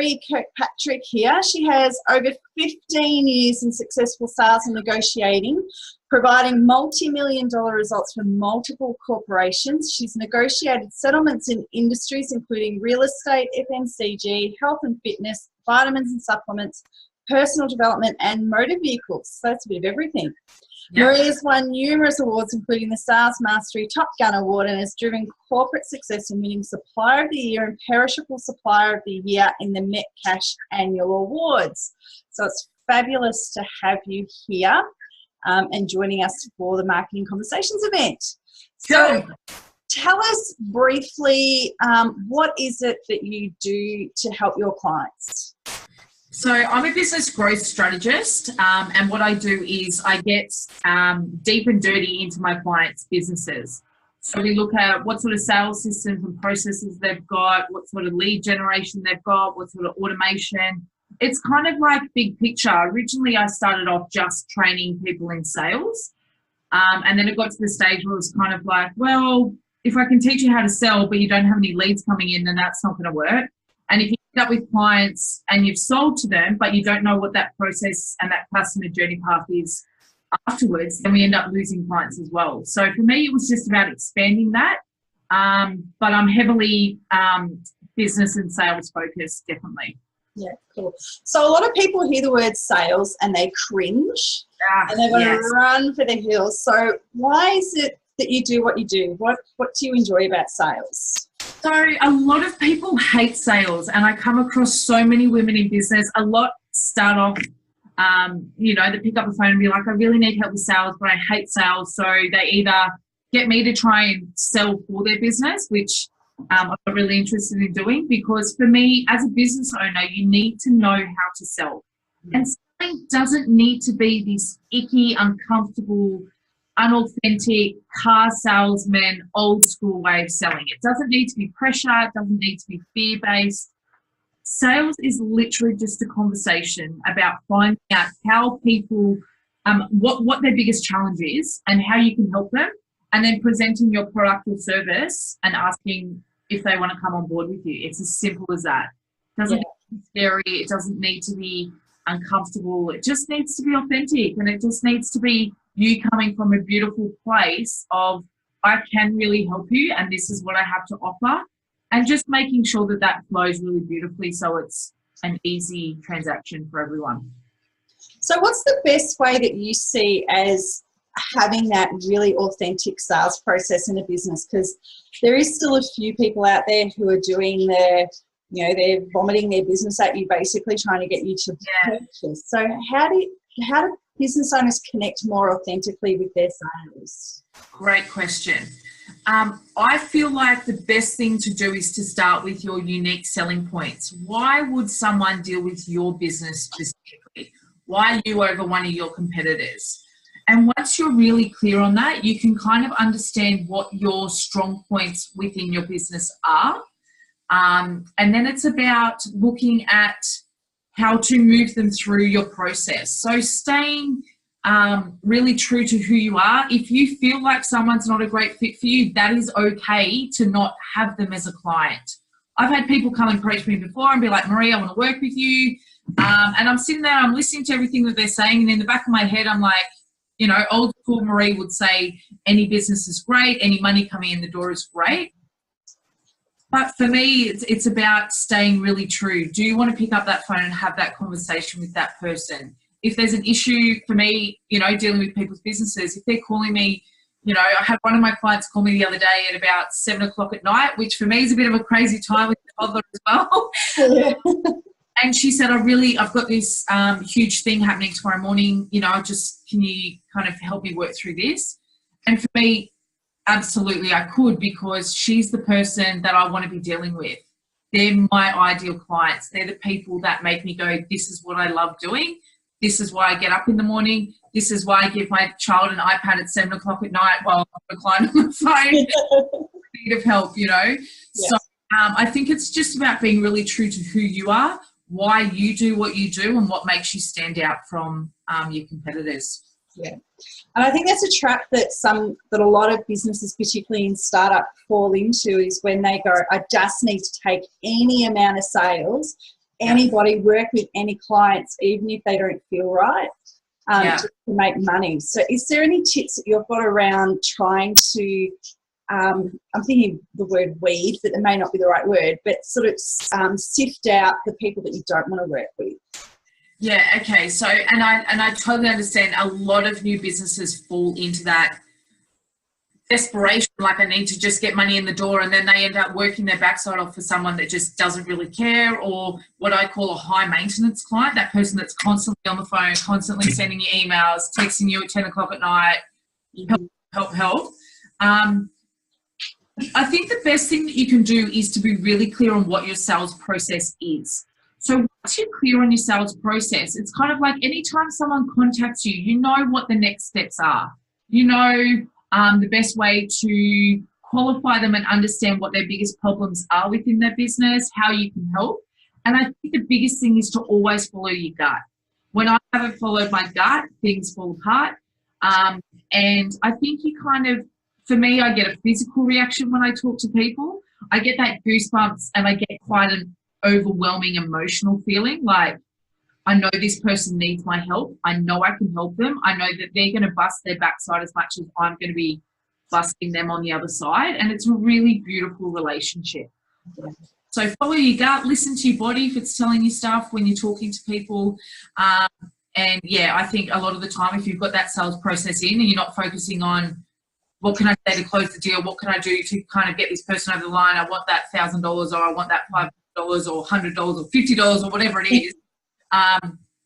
Maree Kirkpatrick here. She has over 15 years in successful sales and negotiating, providing multi-million-dollar results for multiple corporations. She's negotiated settlements in industries including real estate, FMCG, health and fitness, vitamins and supplements, personal development, and motor vehicles. So that's a bit of everything. Yep. Maree has won numerous awards, including the Sales Mastery Top Gun Award, and has driven corporate success in winning Supplier of the Year and Perishable Supplier of the Year in the Metcash Annual Awards. So it's fabulous to have you here and joining us for the Marketing Conversations event. So tell us briefly, what is it that you do to help your clients? So I'm a business growth strategist, and what I do is I get deep and dirty into my clients' businesses. So we look at what sort of sales systems and processes they've got, what sort of lead generation they've got, what sort of automation. It's kind of like big picture. Originally, I started off just training people in sales, and then it got to the stage where it was kind of like, well, if I can teach you how to sell, but you don't have any leads coming in, then that's not going to work. And if you end up with clients and you've sold to them, but you don't know what that process and that customer journey path is afterwards, then we end up losing clients as well. So for me, it was just about expanding that. But I'm heavily business and sales focused, definitely. Yeah, cool. So a lot of people hear the word sales and they cringe and they want to run for the hills. So why is it that you do what you do? What do you enjoy about sales? So a lot of people hate sales, and I come across so many women in business. A lot start off, they pick up the phone and be like, I really need help with sales, but I hate sales. So they either get me to try and sell for their business, which I'm not really interested in doing, because for me, as a business owner, you need to know how to sell. And selling doesn't need to be this icky, uncomfortable, unauthentic car salesman, old school way of selling. It doesn't need to be pressure. It doesn't need to be fear-based. Sales is literally just a conversation about finding out how people, what their biggest challenge is and how you can help them, and then presenting your product or service and asking if they want to come on board with you. It's as simple as that. It doesn't need to be scary. It doesn't need to be uncomfortable. It just needs to be authentic, and it just needs to be you coming from a beautiful place of, I can really help you and this is what I have to offer, and just making sure that that flows really beautifully so it's an easy transaction for everyone. So what's the best way that you see as having that really authentic sales process in a business? Because there is still a few people out there who are doing they're vomiting their business at you, basically trying to get you to purchase. So how do business owners connect more authentically with their sales? Great question. I feel like the best thing to do is to start with your unique selling points. Why would someone deal with your business specifically? Why you over one of your competitors? And once you're really clear on that, you can kind of understand what your strong points within your business are. And then it's about looking at how to move them through your process. So staying really true to who you are. If you feel like someone's not a great fit for you, that is okay to not have them as a client. I've had people come and approach me before and be like, Maree, I want to work with you. And I'm sitting there, I'm listening to everything that they're saying, and in the back of my head, I'm like, old school Maree would say, any business is great, any money coming in the door is great. But for me, it's about staying really true. Do you want to pick up that phone and have that conversation with that person? If there's an issue for me, dealing with people's businesses, if they're calling me, I had one of my clients call me the other day at about 7 o'clock at night, which for me is a bit of a crazy time with the toddler as well. Yeah. And she said, I've got this huge thing happening tomorrow morning. Can you kind of help me work through this? And for me, absolutely, I could, because she's the person that I want to be dealing with. They're my ideal clients. They're the people that make me go, this is what I love doing. This is why I get up in the morning. This is why I give my child an iPad at 7 o'clock at night while I'm reclining on the phone. Need of help, Yes. So I think it's just about being really true to who you are, why you do what you do, and what makes you stand out from your competitors. Yeah. And I think that's a trap that a lot of businesses, particularly in startup, fall into, is when they go, I just need to take any amount of sales anybody, work with any clients, even if they don't feel right, just to make money. So is there any tips that you've got around trying to, I'm thinking the word weed, but it may not be the right word, but sort of sift out the people that you don't want to work with? Yeah, okay. So, and I totally understand a lot of new businesses fall into that desperation, like I need to just get money in the door, and then they end up working their backside off for someone that just doesn't really care, or what I call a high maintenance client, that person that's constantly on the phone, constantly sending you emails, texting you at 10 o'clock at night, help. I think the best thing that you can do is to be really clear on what your sales process is. So once you're clear on your sales process, it's kind of like anytime someone contacts you, you know what the next steps are. You know the best way to qualify them and understand what their biggest problems are within their business, how you can help. And I think the biggest thing is to always follow your gut. When I haven't followed my gut, things fall apart. And I think you kind of, for me, I get a physical reaction when I talk to people. I get that goosebumps and I get quite an overwhelming emotional feeling, like I know this person needs my help. I know I can help them. I know that they're going to bust their backside as much as I'm going to be busting them on the other side. And it's a really beautiful relationship. So follow your gut, listen to your body if it's telling you stuff when you're talking to people. And yeah, I think a lot of the time, if you've got that sales process in and you're not focusing on what can I say to close the deal, what can I do to kind of get this person over the line, I want that $1,000 or I want that $500 or $100 or $50 or whatever it is.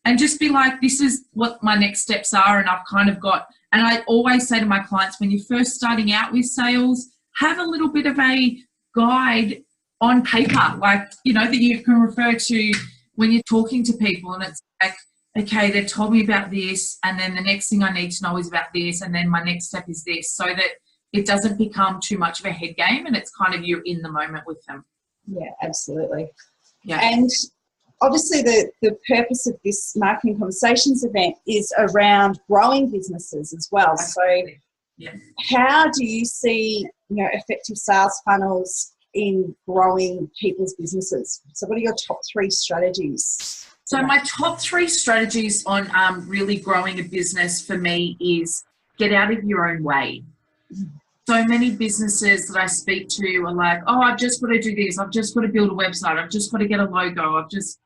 And just be like, this is what my next steps are. And I've kind of got, and I always say to my clients, when you're first starting out with sales, have a little bit of a guide on paper, like, you know, that you can refer to when you're talking to people. And it's like, okay, they've told me about this, and then the next thing I need to know is about this, and then my next step is this, so that it doesn't become too much of a head game and it's kind of you're in the moment with them. Yeah, absolutely. Yeah. And obviously the purpose of this Marketing Conversations event is around growing businesses as well. Absolutely. So how do you see, you know, effective sales funnels in growing people's businesses? So what are your top 3 strategies? So my top 3 strategies on really growing a business for me is get out of your own way. So many businesses that I speak to are like, oh, I've just got to do this. I've just got to build a website. I've just got to get a logo. I've just,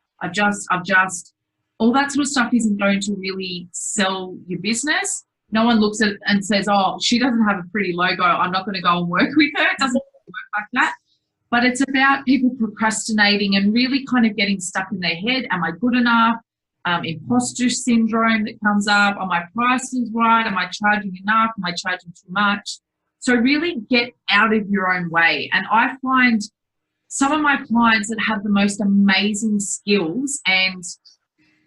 all that sort of stuff isn't going to really sell your business. No one looks at it and says, oh, she doesn't have a pretty logo, I'm not going to go and work with her. It doesn't work like that. But it's about people procrastinating and really kind of getting stuck in their head. Am I good enough? Imposter syndrome that comes up. Are my prices right? Am I charging enough? Am I charging too much? So really get out of your own way. And I find some of my clients that have the most amazing skills, and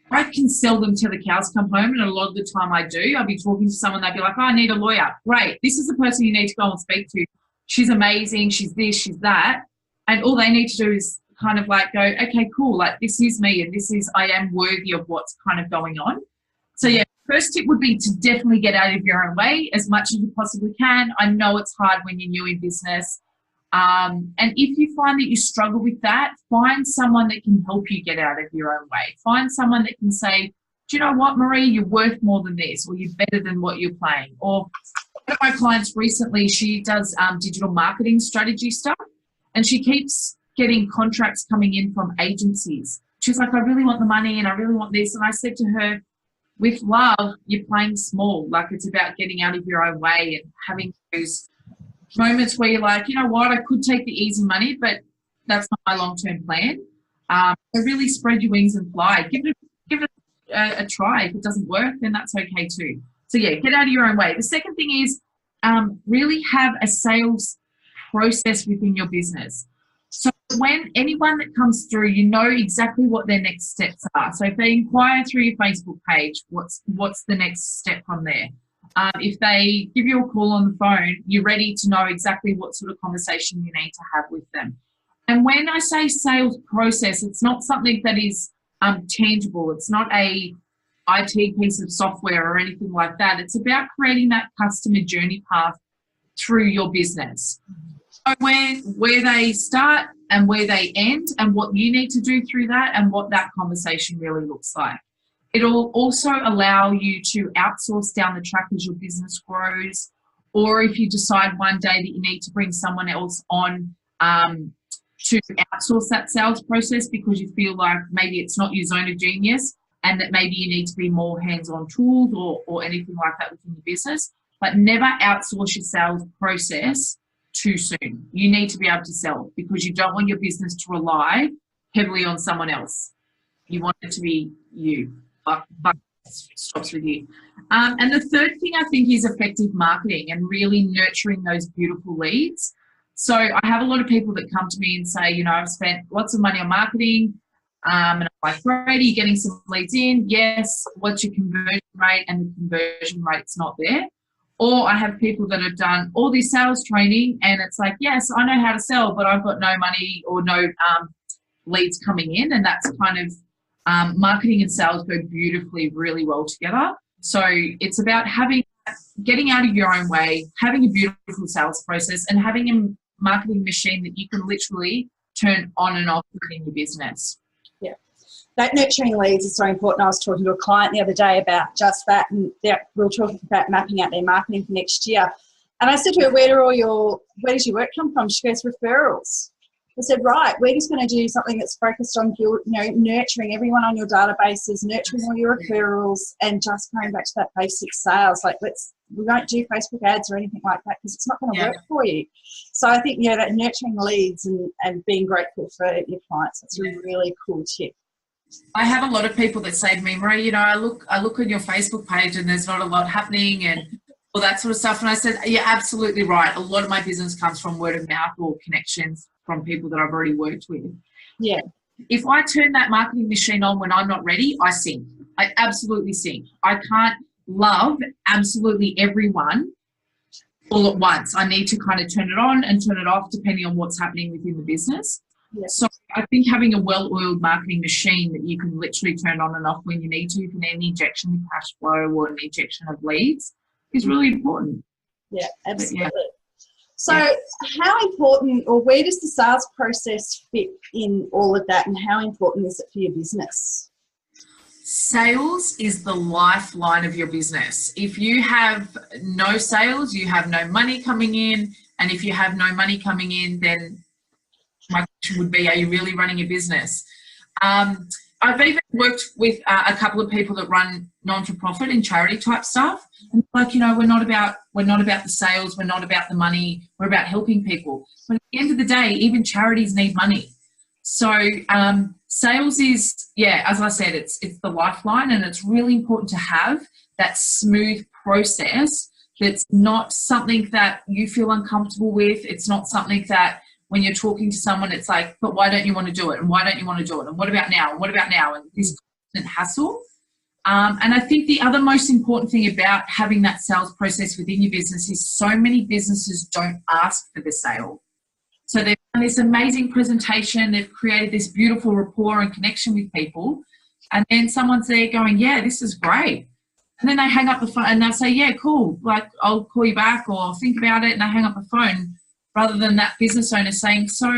I can sell them till the cows come home, and a lot of the time I do. I'll be talking to someone, they'll be like, oh, I need a lawyer. Great. This is the person you need to go and speak to. She's amazing. She's this, she's that. And all they need to do is kind of like go, okay, cool. Like this is me, and this is, I am worthy of what's kind of going on. So yeah, first tip would be to definitely get out of your own way as much as you possibly can. I know it's hard when you're new in business. And if you find that you struggle with that, find someone that can help you get out of your own way. Find someone that can say, do you know what, Maree, you're worth more than this, or you're better than what you're playing. Or one of my clients recently, she does digital marketing strategy stuff, and she keeps getting contracts coming in from agencies. She's like, I really want the money and I really want this. And I said to her, with love, you're playing small. Like it's about getting out of your own way and having those moments where you're like, you know what, I could take the easy money, but that's not my long-term plan. So really spread your wings and fly. Give it a try. If it doesn't work, then that's okay too. So yeah, get out of your own way. The second thing is really have a sales process within your business. So when anyone that comes through, you know exactly what their next steps are. So if they inquire through your Facebook page, what's the next step from there? If they give you a call on the phone, you're ready to know exactly what sort of conversation you need to have with them. And when I say sales process, it's not something that is tangible. It's not a IT piece of software or anything like that. It's about creating that customer journey path through your business. So where they start and where they end and what you need to do through that and what that conversation really looks like. It'll also allow you to outsource down the track as your business grows, or if you decide one day that you need to bring someone else on to outsource that sales process because you feel like maybe it's not your zone of genius and that maybe you need to be more hands-on tools or anything like that within your business. But never outsource your sales process too soon. You need to be able to sell because you don't want your business to rely heavily on someone else. You want it to be you, but stops with you. And the third thing I think is effective marketing and really nurturing those beautiful leads. So I have a lot of people that come to me and say, you know, I've spent lots of money on marketing, and I'm like, great, are you getting some leads in? Yes. What's your conversion rate? And the conversion rate's not there. Or I have people that have done all this sales training and it's like, yes, I know how to sell, but I've got no money or no leads coming in. And that's kind of marketing and sales go beautifully, really well together. So it's about getting out of your own way, having a beautiful sales process and having a marketing machine that you can literally turn on and off within your business. Yeah. That nurturing leads is so important. I was talking to a client the other day about just that, and we were talking about mapping out their marketing for next year. And I said to her, where does your work come from? She goes, referrals. I said, right, we're just going to do something that's focused on, nurturing everyone on your databases, nurturing all your referrals, and just going back to that basic sales. Like, we won't do Facebook ads or anything like that because it's not going to work for you. So I think, that nurturing leads and being grateful for your clients, that's a really cool tip. I have a lot of people that say to me, Maree, I look on your Facebook page and there's not a lot happening and all that sort of stuff. And I said, you're absolutely right. A lot of my business comes from word of mouth or connections from people that I've already worked with. Yeah. If I turn that marketing machine on when I'm not ready, I sink. I absolutely sink. I can't love absolutely everyone all at once. I need to kind of turn it on and turn it off depending on what's happening within the business. Yeah. So I think having a well-oiled marketing machine that you can literally turn on and off when you need to, if you need an injection of cash flow or an injection of leads, is really important. Yeah, absolutely. So how important, or where does the sales process fit in all of that, and how important is it for your business? Sales is the lifeline of your business. If you have no sales, you have no money coming in. And if you have no money coming in, then my question would be, are you really running a business? I've even worked with a couple of people that run non-for-profit and charity type stuff. And like, we're not about the sales, we're not about the money, we're about helping people. But at the end of the day, even charities need money. So sales is, as I said, it's the lifeline, and it's really important to have that smooth process that's not something that you feel uncomfortable with. It's not something that when you're talking to someone, it's like, but why don't you want to do it? And why don't you want to do it? And what about now? And what about now? And this constant hassle. And I think the other most important thing about having that sales process within your business is so many businesses don't ask for the sale. So they've done this amazing presentation, they've created this beautiful rapport and connection with people, and then someone's there going, yeah, this is great. And then they hang up the phone and they'll say, yeah, cool, like I'll call you back or I'll think about it, and they hang up the phone, rather than that business owner saying, so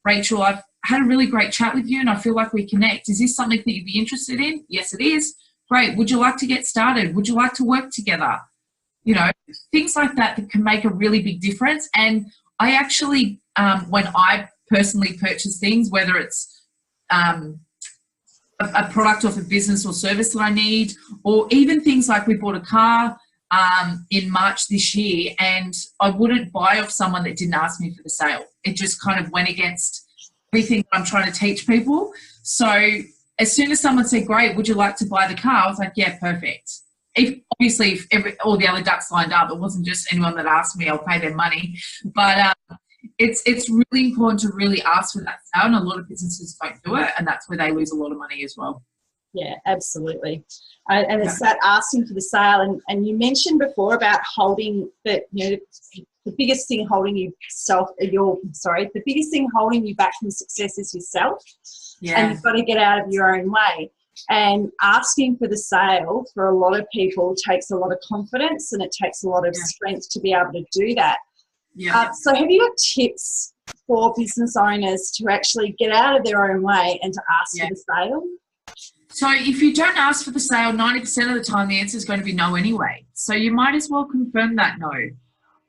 Rachel, I've had a really great chat with you and I feel like we connect. Is this something that you'd be interested in? Yes, it is. Great. Would you like to get started? Would you like to work together? Things like that can make a really big difference. And I actually, when I personally purchase things, whether it's a product off a business or service that I need, or even things like we bought a car in March this year, and I wouldn't buy off someone that didn't ask me for the sale. It just kind of went against everything that I'm trying to teach people. So as soon as someone said, great, would you like to buy the car? I was like, yeah, perfect. If all the other ducks lined up, it wasn't just anyone that asked me, I'll pay them money. But it's really important to really ask for that sale, and a lot of businesses don't do it, and that's where they lose a lot of money as well. Yeah, absolutely. And it's that asking for the sale. And you mentioned before about holding the biggest thing holding you the biggest thing holding you back from success is yourself. Yeah. And you've got to get out of your own way. And asking for the sale for a lot of people takes a lot of confidence, and it takes a lot of strength to be able to do that. Yeah. So have you got tips for business owners to actually get out of their own way and to ask for the sale? So if you don't ask for the sale, 90% of the time the answer is going to be no anyway. So you might as well confirm that no.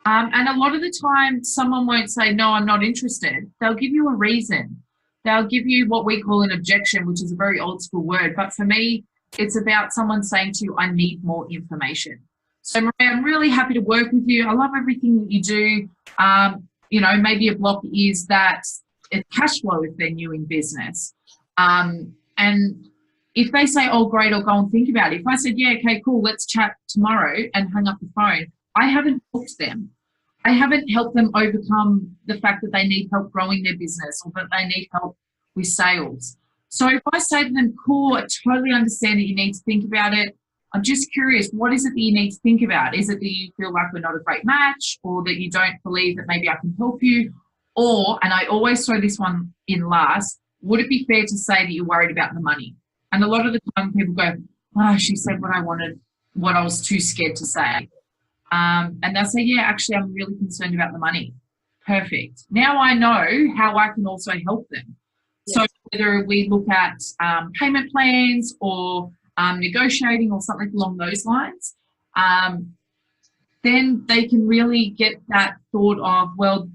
And a lot of the time someone won't say, no, I'm not interested. They'll give you a reason. They'll give you what we call an objection, which is a very old school word. But for me, it's about someone saying to you, I need more information. So Maree, I'm really happy to work with you. I love everything that you do. You know, maybe a block is that it's cash flow if they're new in business. And if they say, oh, great, I'll go and think about it. If I said, yeah, okay, cool, let's chat tomorrow and hang up the phone, I haven't helped them. I haven't helped them overcome the fact that they need help growing their business or that they need help with sales. So if I say to them, cool, I totally understand that you need to think about it. I'm just curious, what is it that you need to think about? Is it that you feel like we're not a great match, or that you don't believe that maybe I can help you? Or, and I always throw this one in last, would it be fair to say that you're worried about the money? And a lot of the time people go, oh, she said what I wanted, what I was too scared to say. And they'll say, yeah, actually, I'm really concerned about the money. Perfect. Now I know how I can also help them. Yes. So whether we look at payment plans or negotiating or something along those lines, then they can really get that thought of, well,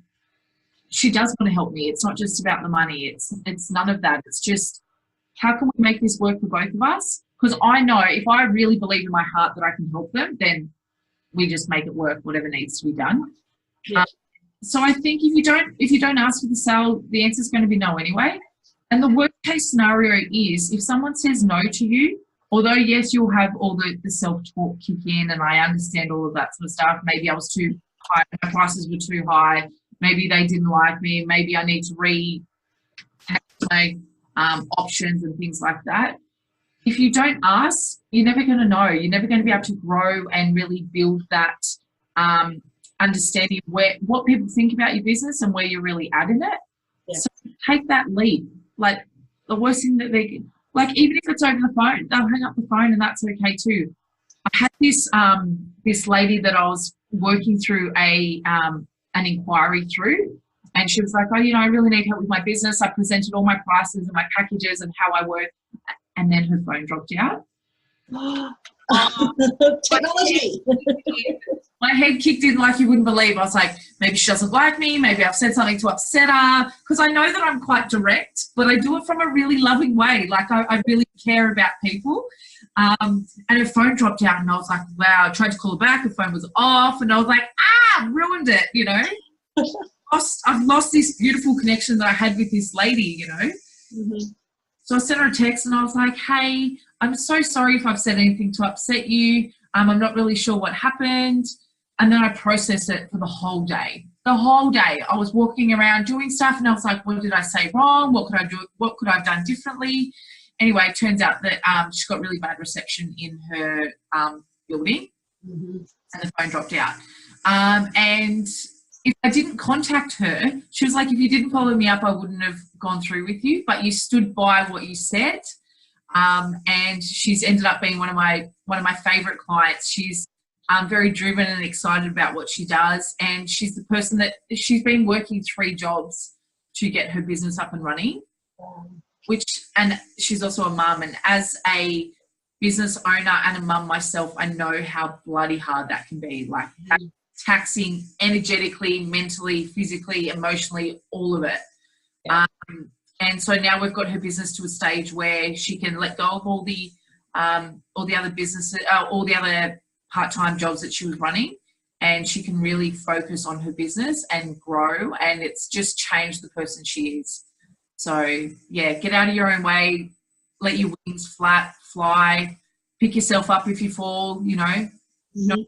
she does want to help me. It's not just about the money. It's none of that. It's just, how can we make this work for both of us? Because I know if I really believe in my heart that I can help them, then we just make it work, whatever needs to be done. Yeah. So I think if you don't ask for the sale, the answer is going to be no anyway. And the worst case scenario is if someone says no to you, although yes, you'll have all the self-talk kick in, and I understand all of that sort of stuff. Maybe I was too high, my prices were too high. Maybe they didn't like me. Maybe I need to my options and things like that. If you don't ask, you're never going to know. You're never going to be able to grow and really build that understanding of what people think about your business and where you're really at in it. Yeah. So take that leap. Like the worst thing that they can, like even if it's over the phone, they'll hang up the phone and that's okay too. I had this lady that I was working through an inquiry through, and she was like, oh, you know, I really need help with my business. I presented all my prices and my packages and how I work, and then her phone dropped out. Technology. My head kicked in like you wouldn't believe. I was like, maybe she doesn't like me. Maybe I've said something to upset her, because I know that I'm quite direct, but I do it from a really loving way. Like I really care about people. And her phone dropped out, and I was like, wow. I tried to call her back. Her phone was off, and I was like, ruined it, you know. I've lost this beautiful connection that I had with this lady, you know. Mm-hmm. So I sent her a text and I was like, hey, I'm so sorry if I've said anything to upset you. I'm not really sure what happened. And then I processed it for the whole day. The whole day I was walking around doing stuff, and I was like, what did I say wrong? What could I do? What could I have done differently? Anyway, it turns out that she got really bad reception in her building, mm-hmm. and the phone dropped out. And if I didn't contact her, she was like, if you didn't follow me up, I wouldn't have gone through with you, but you stood by what you said. And she's ended up being one of my favorite clients. She's very driven and excited about what she does. And she's the person that she's been working 3 jobs to get her business up and running, and she's also a mum. And as a business owner and a mum myself, I know how bloody hard that can be. Like, that's taxing energetically, mentally, physically, emotionally, all of it. Yeah. And so now we've got her business to a stage where she can let go of all the other businesses, all the other part-time jobs that she was running, and she can really focus on her business and grow. And it's just changed the person she is. So yeah, get out of your own way, let your wings fly, pick yourself up if you fall. You know, mm-hmm.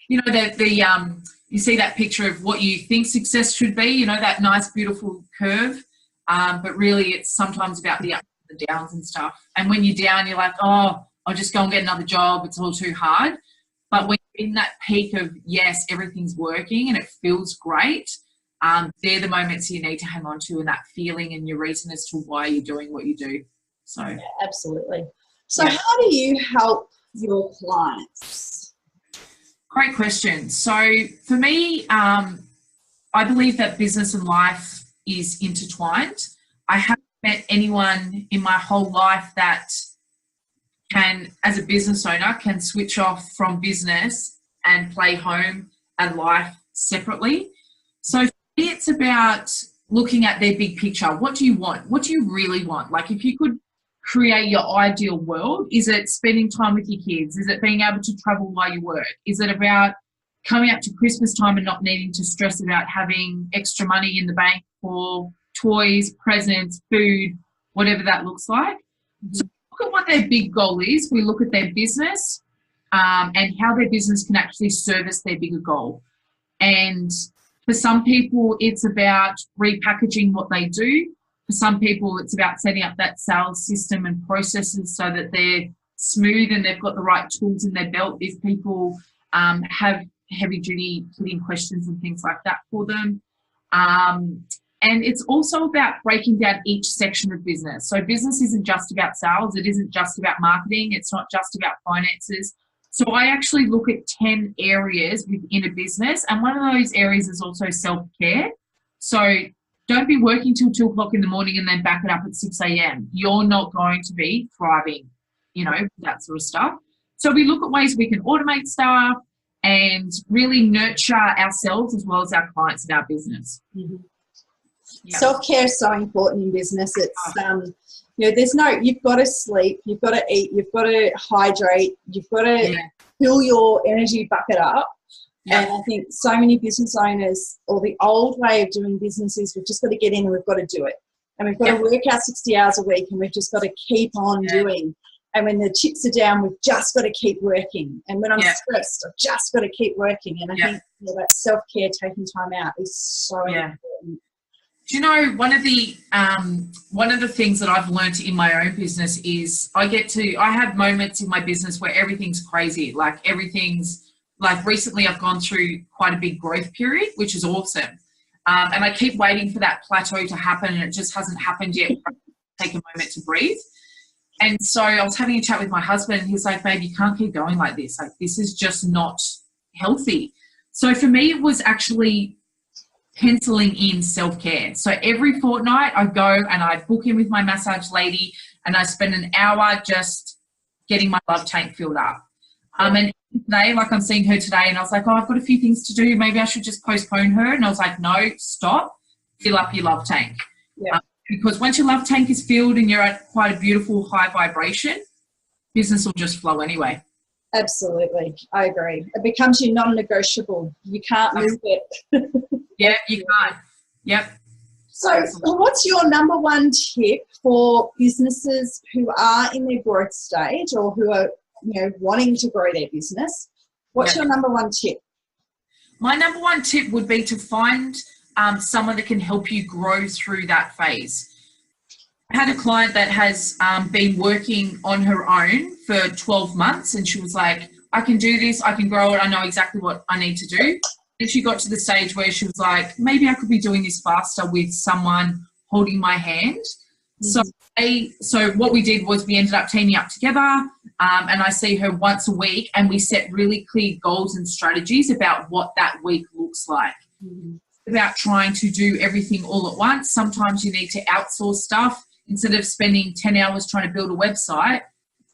you know you see that picture of what you think success should be. You know, that nice, beautiful curve. But really it's sometimes about the ups and the downs and stuff. And when you're down, you're like, oh, I'll just go and get another job. It's all too hard. But when you're in that peak of, yes, everything's working and it feels great, they're the moments you need to hang on to, and that feeling and your reason as to why you're doing what you do. So yeah, absolutely. So how do you help your clients? Great question. So for me, I believe that business and life is intertwined. I haven't met anyone in my whole life that can, as a business owner, can switch off from business and play home and life separately. So for me, it's about looking at their big picture. What do you want? What do you really want? Like, if you could create your ideal world, is it spending time with your kids? Is it being able to travel while you work? Is it about coming up to Christmas time and not needing to stress about having extra money in the bank for toys, presents, food, whatever that looks like? So look at what their big goal is. We look at their business and how their business can actually service their bigger goal. And for some people, it's about repackaging what they do. For some people, it's about setting up that sales system and processes so that they're smooth and they've got the right tools in their belt if people have heavy-duty putting questions and things like that for them. And it's also about breaking down each section of business. So business isn't just about sales. It isn't just about marketing. It's not just about finances. So I actually look at 10 areas within a business, and one of those areas is also self-care. So don't be working till 2 o'clock in the morning and then back it up at 6 a.m. You're not going to be thriving, you know, that sort of stuff. So we look at ways we can automate stuff and really nurture ourselves as well as our clients in our business. Mm-hmm. Yep. Self-care is so important in business. It's, you know, you've got to sleep, you've got to eat, you've got to hydrate, you've got to fill your energy bucket up. Yep. And I think so many business owners, or the old way of doing business is we've just got to get in and we've got to do it. And we've got to work our 60 hours a week and we've just got to keep on doing. And when the chips are down, we've just got to keep working. And when I'm stressed, I've just got to keep working. And I think that self-care, taking time out is so important. Do you know, one of the things that I've learned in my own business is I have moments in my business where everything's crazy. Like recently I've gone through quite a big growth period, which is awesome. And I keep waiting for that plateau to happen and it just hasn't happened yet. Take a moment to breathe. And so I was having a chat with my husband and he was like, babe, you can't keep going like this. Like, this is just not healthy. So for me, it was actually penciling in self-care. So every fortnight I go and I book in with my massage lady and I spend an hour just getting my love tank filled up. And today, like, I'm seeing her today and I was like, oh, I've got a few things to do. Maybe I should just postpone her. And I was like, no, stop, fill up your love tank. Yeah. Because once your love tank is filled and you're at quite a beautiful high vibration, business will just flow anyway. Absolutely. I agree. It becomes your non-negotiable. You can't move it. Yeah, you can't. Yep. So what's your number one tip for businesses who are in their growth stage or who are, you know, wanting to grow their business? What's your number one tip? My number one tip would be to find someone that can help you grow through that phase. I had a client that has been working on her own for 12 months and she was like, I can do this, I can grow it, I know exactly what I need to do. And she got to the stage where she was like, maybe I could be doing this faster with someone holding my hand. Mm-hmm. So what we did was we ended up teaming up together and I see her once a week and we set really clear goals and strategies about what that week looks like. Mm-hmm. About trying to do everything all at once. Sometimes you need to outsource stuff. Instead of spending 10 hours trying to build a website,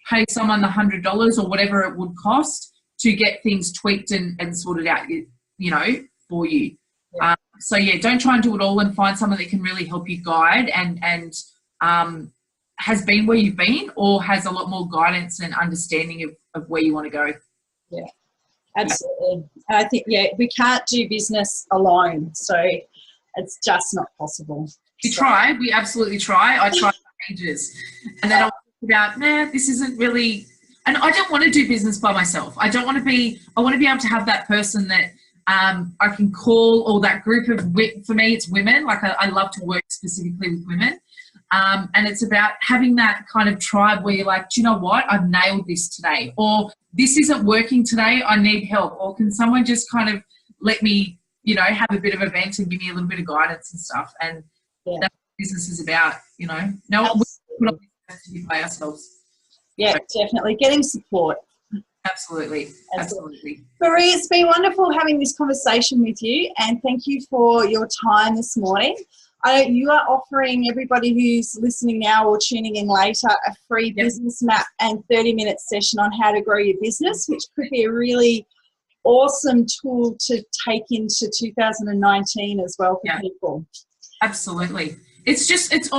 pay someone the $100 or whatever it would cost to get things tweaked and sorted out, you know, for you. Yeah. Don't try and do it all and find someone that can really help you guide and has been where you've been or has a lot more guidance and understanding of where you want to go. Yeah, absolutely. Yeah. I think, we can't do business alone. So it's just not possible. We absolutely try. I tried for ages. And then I was about, this isn't really, and I don't want to do business by myself. I want to be able to have that person that I can call, or that group of, for me, it's women. Like I love to work specifically with women. And it's about having that kind of tribe where you're like, do you know what? I've nailed this today. Or this isn't working today. I need help. Or can someone just kind of let me, you know, have a bit of a vent and give me a little bit of guidance and stuff. And that's what business is about, you know. No, we put up by ourselves. Yeah, definitely. Getting support. Absolutely. Maree, it's been wonderful having this conversation with you, and thank you for your time this morning. You are offering everybody who's listening now or tuning in later a free business map and 30-minute session on how to grow your business, which could be a really awesome tool to take into 2019 as well for people. Absolutely. It's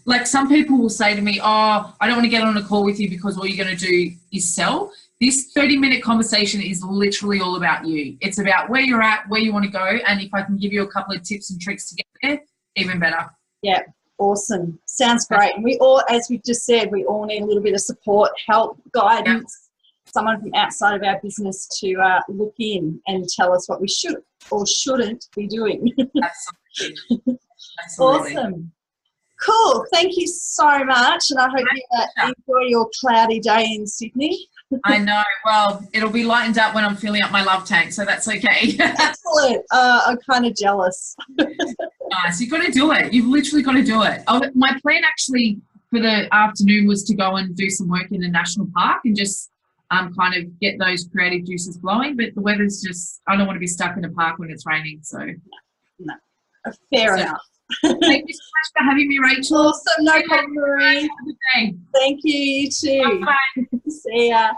like some people will say to me, oh, I don't want to get on a call with you because all you're going to do is sell. This 30-minute conversation is literally all about you. It's about where you're at, where you want to go, and if I can give you a couple of tips and tricks to get there, even better. Yeah, awesome. Sounds great. And we all, as we've just said, we all need a little bit of support, help, guidance, someone from outside of our business to look in and tell us what we should or shouldn't be doing. Absolutely. Absolutely. Awesome. Cool. Thank you so much, and I hope you enjoy your cloudy day in Sydney. I know. Well, it'll be lightened up when I'm filling up my love tank, so that's okay. Excellent. I'm kind of jealous. Nice. You've got to do it. You've literally got to do it. My plan actually for the afternoon was to go and do some work in a national park and just kind of get those creative juices flowing. But the weather's just, I don't want to be stuck in a park when it's raining. So no. Fair enough. Thank you so much for having me, Rachel. Awesome. No problem, Maree. Have a good day. Thank you. You too. Bye. See ya.